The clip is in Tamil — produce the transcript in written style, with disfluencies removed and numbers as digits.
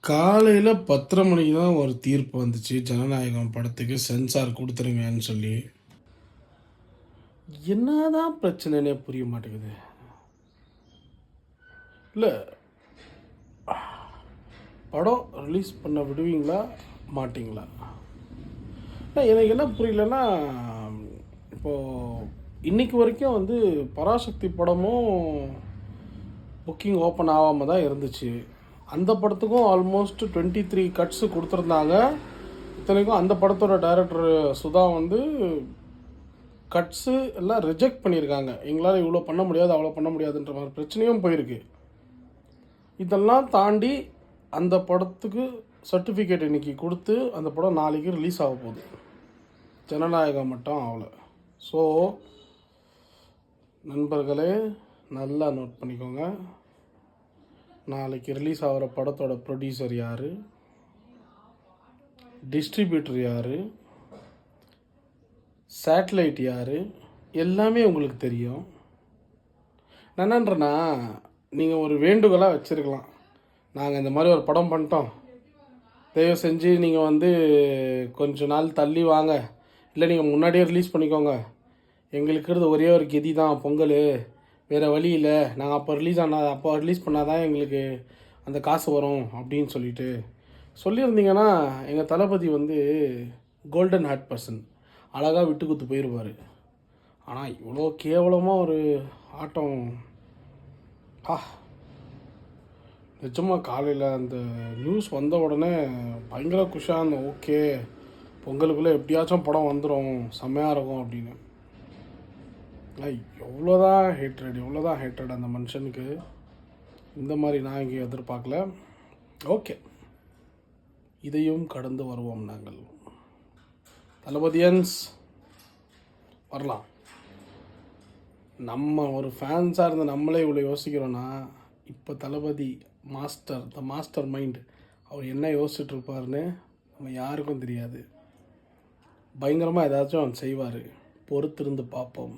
காலையில் 10:30 மணிக்கு தான் ஒரு தீர்ப்பு வந்துச்சு ஜனநாயகம் படத்துக்கு சென்சார் கொடுத்துருங்கன்னு சொல்லி. என்னதான் பிரச்சனைனே புரிய மாட்டேங்குது. இல்லை, படம் ரிலீஸ் பண்ண விடுவீங்களா மாட்டிங்களா? எனக்கு என்ன புரியலன்னா, இப்போது இன்றைக்கி வரைக்கும் வந்து பராசக்தி படமும் புக்கிங் ஓப்பன் ஆகாமல் தான் இருந்துச்சு. அந்த படத்துக்கும் ஆல்மோஸ்ட் 23 கட்ஸு கொடுத்துருந்தாங்க. இத்தனைக்கும் அந்த படத்தோட டைரக்டர் சுதா வந்து கட்ஸு எல்லாம் ரிஜெக்ட் பண்ணியிருக்காங்க. எங்களால் இவ்வளோ பண்ண முடியாது, அவ்வளோ பண்ண முடியாதுன்ற மாதிரி பிரச்சனையும் போயிருக்கு. இதெல்லாம் தாண்டி அந்த படத்துக்கு சர்டிஃபிகேட் இன்றைக்கி கொடுத்து அந்த படம் நாளைக்கு ரிலீஸ் ஆக போகுது. ஜனநாயகம் மட்டும் ஆகலை. ஸோ நண்பர்களே, நல்லா நோட் பண்ணிக்கோங்க. நாளைக்கு ரிலீஸ் ஆகிற படத்தோட ப்ரொடியூசர் யார், டிஸ்ட்ரிபியூட்டர் யார், சேட்டலைட் யார், எல்லாமே உங்களுக்கு தெரியும். நான் என்னன்றேன்னா, நீங்கள் ஒரு வேண்டுகோளாக வச்சுருக்கலாம். நாங்கள் இந்த மாதிரி ஒரு படம் பண்ணிட்டோம், தயவு செஞ்சு நீங்கள் வந்து கொஞ்ச நாள் தள்ளி வாங்க, இல்லை நீங்கள் முன்னாடியே ரிலீஸ் பண்ணிக்கோங்க. எங்களுக்கு இருக்கிறது ஒரே ஒரு கெதி தான் பொங்கல், வேறு வழி இல்லை. நாங்கள் அப்போ ரிலீஸ் பண்ணால் தான் எங்களுக்கு அந்த காசு வரும் அப்படின்னு சொல்லியிருந்தீங்கன்னா எங்கள் தளபதி வந்து கோல்டன் ஹார்ட் பர்சன், அழகாக விட்டு கொடுத்து போயிடுவார். ஆனால் இவ்வளோ கேவலமாக ஒரு ஆட்டம். நிஜமாக காலையில் அந்த நியூஸ் வந்த உடனே பயங்கர குஷாக இருந்தோம். ஓகே, பொங்கலுக்குள்ளே எப்படியாச்சும் படம் வந்துடும், செம்மையாக இருக்கும் அப்படின்னு. எவ்வளோதான் ஹேட்ரட் அந்த மனுஷனுக்கு. இந்த மாதிரி நான் இங்கே எதிர்பார்க்கல. ஓகே, இதையும் கடந்து வருவோம் நாங்கள். தளபதியன்ஸ் வரலாம். நம்ம ஒரு ஃபேன்ஸாக இருந்து நம்மளே இவ்வளோ யோசிக்கிறோன்னா, இப்போ தளபதி த மாஸ்டர் மைண்ட் அவர் என்ன யோசிச்சுட்ருப்பாருன்னு நம்ம யாருக்கும் தெரியாது. பயங்கரமாக ஏதாச்சும் செய்வார். பொறுத்திருந்து பார்ப்போம்.